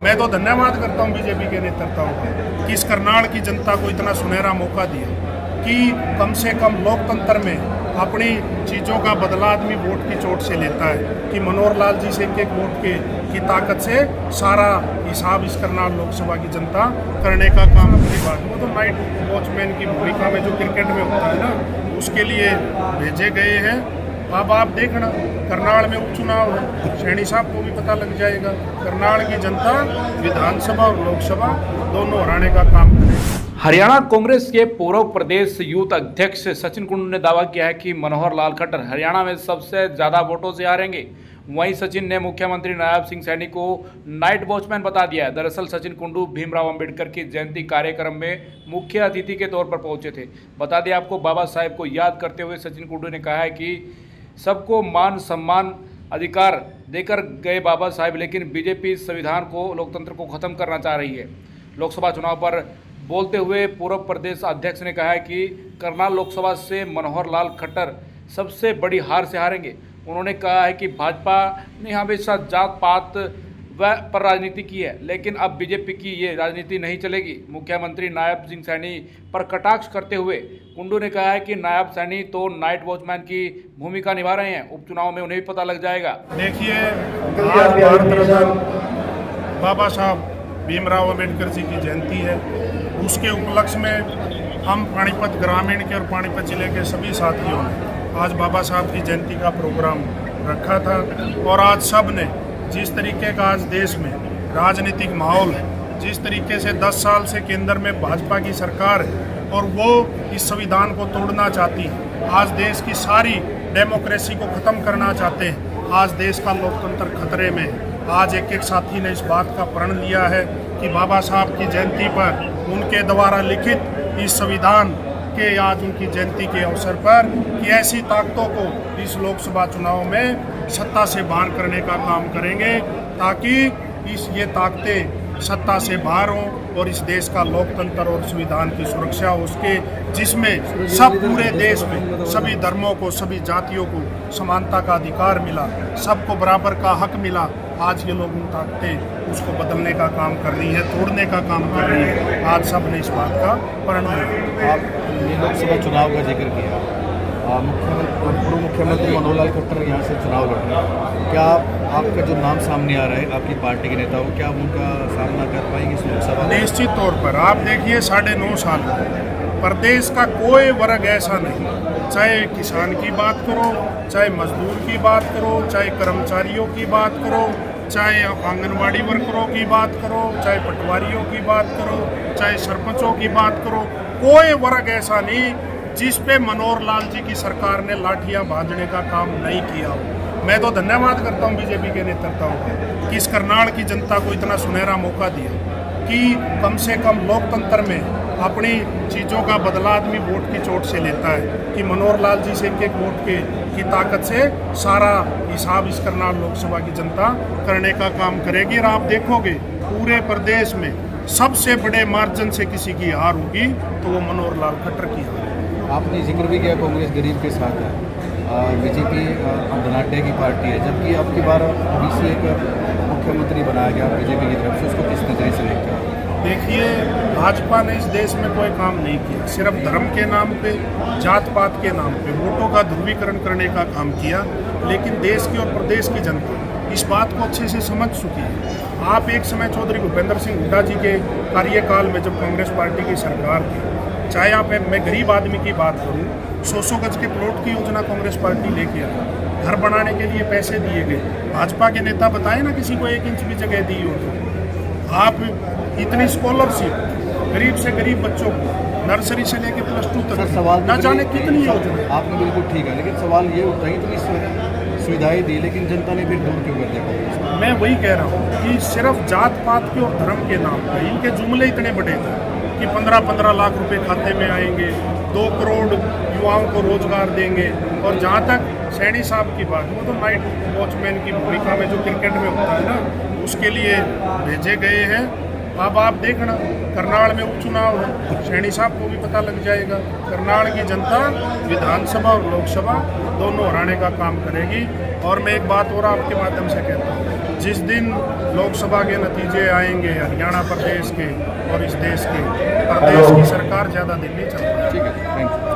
मैं तो धन्यवाद करता हूं बीजेपी के नेतृत्व का कि इस करनाल की जनता को इतना सुनहरा मौका दिया कि कम से कम लोकतंत्र में अपनी चीज़ों का बदला आदमी वोट की चोट से लेता है कि मनोहर लाल जी से एक वोट की ताकत से सारा हिसाब इस करनाल लोकसभा की जनता करने का काम अपनी बात। वो तो नाइट वॉचमैन की भूमिका में जो क्रिकेट में होता है ना, उसके लिए भेजे गए हैं। अब आप देखना करनाल में उपचुनाव है, सैनी साहब को भी पता लग जाएगा। करनाल की जनता विधानसभा और लोकसभा दोनों हराने का काम करेगी। हरियाणा कांग्रेस के पूर्व प्रदेश यूथ अध्यक्ष सचिन कुंडू ने दावा किया है कि मनोहर लाल खट्टर हरियाणा में सबसे ज्यादा वोटों से हारेंगे। वहीं सचिन ने मुख्यमंत्री नायब सिंह सैनी को नाइट वॉचमैन बता दिया है। दरअसल सचिन कुंडू भीमराव अंबेडकर की जयंती कार्यक्रम में मुख्य अतिथि के तौर पर पहुंचे थे। बता दें आपको, बाबा साहेब को याद करते हुए सचिन कुंडू ने कहा है कि सबको मान सम्मान अधिकार देकर गए बाबा साहेब, लेकिन बीजेपी संविधान को, लोकतंत्र को खत्म करना चाह रही है। लोकसभा चुनाव पर बोलते हुए पूर्व प्रदेश अध्यक्ष ने कहा है कि करनाल लोकसभा से मनोहर लाल खट्टर सबसे बड़ी हार से हारेंगे। उन्होंने कहा है कि भाजपा ने हमेशा जात पात पर राजनीति की है, लेकिन अब बीजेपी की ये राजनीति नहीं चलेगी। मुख्यमंत्री नायब सिंह सैनी पर कटाक्ष करते हुए कुंडू ने कहा है कि नायब सैनी तो नाइट वॉचमैन की भूमिका निभा रहे हैं, उपचुनाव में उन्हें भी पता लग जाएगा। देखिए, आज भारत रत्न बाबा साहब भीमराव अंबेडकर जी की जयंती है। उसके उपलक्ष्य में हम पानीपत ग्रामीण के और पानीपत जिले के सभी साथियों ने आज बाबा साहब की जयंती का प्रोग्राम रखा था। और आज सब ने जिस तरीके का आज देश में राजनीतिक माहौल है, जिस तरीके से 10 साल से केंद्र में भाजपा की सरकार है और वो इस संविधान को तोड़ना चाहती है, आज देश की सारी डेमोक्रेसी को ख़त्म करना चाहते हैं, आज देश का लोकतंत्र खतरे में है। आज एक एक साथी ने इस बात का प्रण लिया है कि बाबा साहब की जयंती पर उनके द्वारा लिखित इस संविधान के आज उनकी जयंती के अवसर पर कि ऐसी ताकतों को इस लोकसभा चुनाव में सत्ता से बाहर करने का काम करेंगे, ताकि ये ताकतें सत्ता से बाहर हों और इस देश का लोकतंत्र और संविधान की सुरक्षा हो उसके, जिसमें सब पूरे देश में सभी धर्मों को, सभी जातियों को समानता का अधिकार मिला, सबको बराबर का हक मिला। आज ये लोग उन ताकतें उसको बदलने का काम कर रही है, तोड़ने का काम कर रही है। आज सब ने इस बात का प्रण लिया। आपने लोकसभा चुनाव का जिक्र किया, पूर्व मुख्यमंत्री मनोहर लाल खट्टर यहाँ से चुनाव लड़ रहे हैं। क्या आपका जो नाम सामने आ रहा है आपकी पार्टी के नेता हो, क्या उनका सामना कर पाएंगे इस लोकसभा? निश्चित तौर पर आप देखिए, 9.5 साल प्रदेश का कोई वर्ग ऐसा नहीं, चाहे किसान की बात करो, चाहे मजदूर की बात करो, चाहे कर्मचारियों की बात करो, चाहे आंगनवाड़ी वर्करों की बात करो, चाहे पटवारियों की बात करो, चाहे सरपंचों की बात करो, कोई वर्ग ऐसा नहीं जिस पे मनोहर लाल जी की सरकार ने लाठियां बांधने का काम नहीं किया हो। मैं तो धन्यवाद करता हूं बीजेपी के नेतृत्व का कि इस करनाल की जनता को इतना सुनहरा मौका दिया कि कम से कम लोकतंत्र में अपनी चीज़ों का बदला आदमी वोट की चोट से लेता है कि मनोहर लाल जी से एक वोट की ताकत से सारा हिसाब इस करनाल लोकसभा की जनता करने का काम करेगी। और आप देखोगे पूरे प्रदेश में सबसे बड़े मार्जिन से किसी की हार होगी तो वो मनोहर लाल खट्टर की हार। आपने जिक्र भी किया कांग्रेस गरीब के साथ है, बीजेपी धनाढ्य की पार्टी है, जबकि अब की बार बीसी एक मुख्यमंत्री बनाया गया बीजेपी की तरफ से, उसको किस नजरिए से देखते हैं? देखिए, भाजपा ने इस देश में कोई काम नहीं किया, सिर्फ धर्म के नाम पे, जात पात के नाम पे वोटों का ध्रुवीकरण करने का काम किया। लेकिन देश की और प्रदेश की जनता इस बात को अच्छे से समझ चुकी है। आप एक समय चौधरी भूपेंद्र सिंह हुड्डा जी के कार्यकाल में जब कांग्रेस पार्टी की सरकार थी, चाहे आप मैं गरीब आदमी की बात करूं, 100 गज के प्लॉट की योजना कांग्रेस पार्टी लेके आई, घर बनाने के लिए पैसे दिए गए। भाजपा के नेता बताए ना किसी को 1 इंच भी जगह दी हो तो। आप इतनी स्कॉलरशिप गरीब से गरीब बच्चों को नर्सरी से लेके +2 तक सवाल न जाने कितनी योजना। आपने बिल्कुल ठीक है, लेकिन सवाल ये उठता है इतनी सुविधाएं दी, लेकिन जनता ने फिर दूर क्यों कर दिया? मैं वही कह रहा हूँ कि सिर्फ जात पात के और धर्म के नाम पर इनके जुमले इतने बड़े थे कि 15-15 लाख रुपए खाते में आएंगे, 2 करोड़ युवाओं को रोजगार देंगे। और जहाँ तक सैनी साहब की बात, वो तो नाइट वॉचमैन की भूमिका में जो क्रिकेट में होता है ना, उसके लिए भेजे गए हैं। अब आप देखना करनाल में उपचुनाव है, सैनी साहब को भी पता लग जाएगा। करनाल की जनता विधानसभा और लोकसभा दोनों हराने का काम करेगी। और मैं एक बात और आपके माध्यम से कहता हूँ, जिस दिन लोकसभा के नतीजे आएंगे हरियाणा प्रदेश के और इस देश के, प्रदेश की सरकार ज़्यादा दिन नहीं चल पाएगी। ठीक है, थैंक यू।